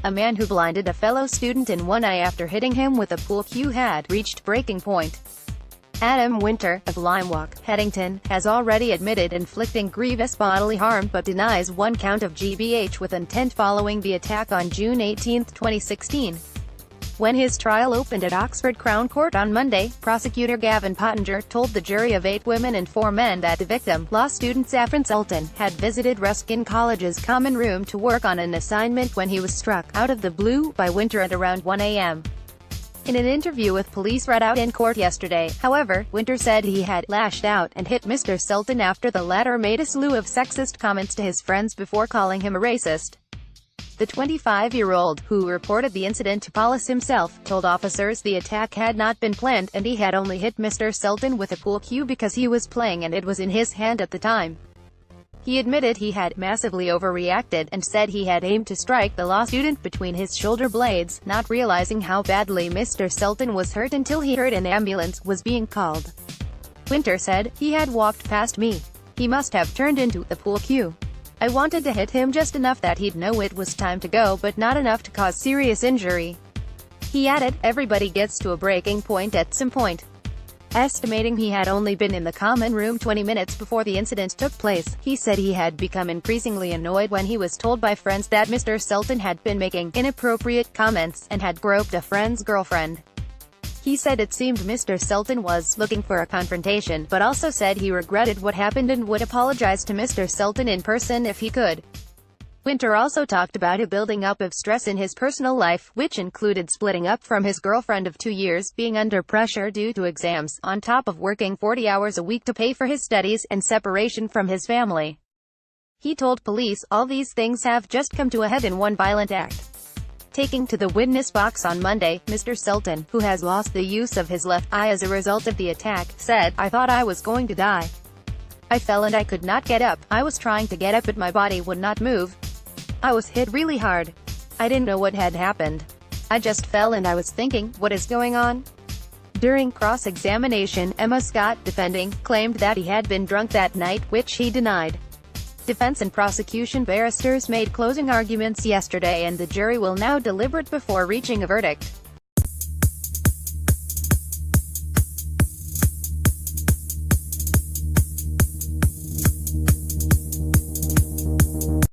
A man who blinded a fellow student in one eye after hitting him with a pool cue had reached breaking point. Adam Winter, of Limewalk, Headington, has already admitted inflicting grievous bodily harm but denies one count of GBH with intent following the attack on June 18, 2016. When his trial opened at Oxford Crown Court on Monday, prosecutor Gavin Pottinger told the jury of 8 women and 4 men that the victim, law student Zafran Sultan, had visited Ruskin College's common room to work on an assignment when he was struck, out of the blue, by Winter at around 1 a.m. In an interview with police read out in court yesterday, however, Winter said he had lashed out and hit Mr. Sultan after the latter made a slew of sexist comments to his friends before calling him a racist. The 25-year-old, who reported the incident to police himself, told officers the attack had not been planned, and he had only hit Mr. Sultan with a pool cue because he was playing and it was in his hand at the time. He admitted he had massively overreacted, and said he had aimed to strike the law student between his shoulder blades, not realizing how badly Mr. Sultan was hurt until he heard an ambulance was being called. Winter said, "He had walked past me. He must have turned into the pool cue. I wanted to hit him just enough that he'd know it was time to go, but not enough to cause serious injury." He added, "Everybody gets to a breaking point at some point." Estimating he had only been in the common room 20 minutes before the incident took place, he said he had become increasingly annoyed when he was told by friends that Mr. Sultan had been making inappropriate comments and had groped a friend's girlfriend. He said it seemed Mr. Sultan was looking for a confrontation, but also said he regretted what happened and would apologize to Mr. Sultan in person if he could. Winter also talked about a building up of stress in his personal life, which included splitting up from his girlfriend of 2 years, being under pressure due to exams, on top of working 40 hours a week to pay for his studies, and separation from his family. He told police, "All these things have just come to a head in one violent act." Taking to the witness box on Monday, Mr. Sultan, who has lost the use of his left eye as a result of the attack, said, "I thought I was going to die. I fell and I could not get up. I was trying to get up but my body would not move. I was hit really hard. I didn't know what had happened. I just fell and I was thinking, what is going on?" During cross-examination, Emma Scott, defending, claimed that he had been drunk that night, which he denied. Defense and prosecution barristers made closing arguments yesterday and the jury will now deliberate before reaching a verdict.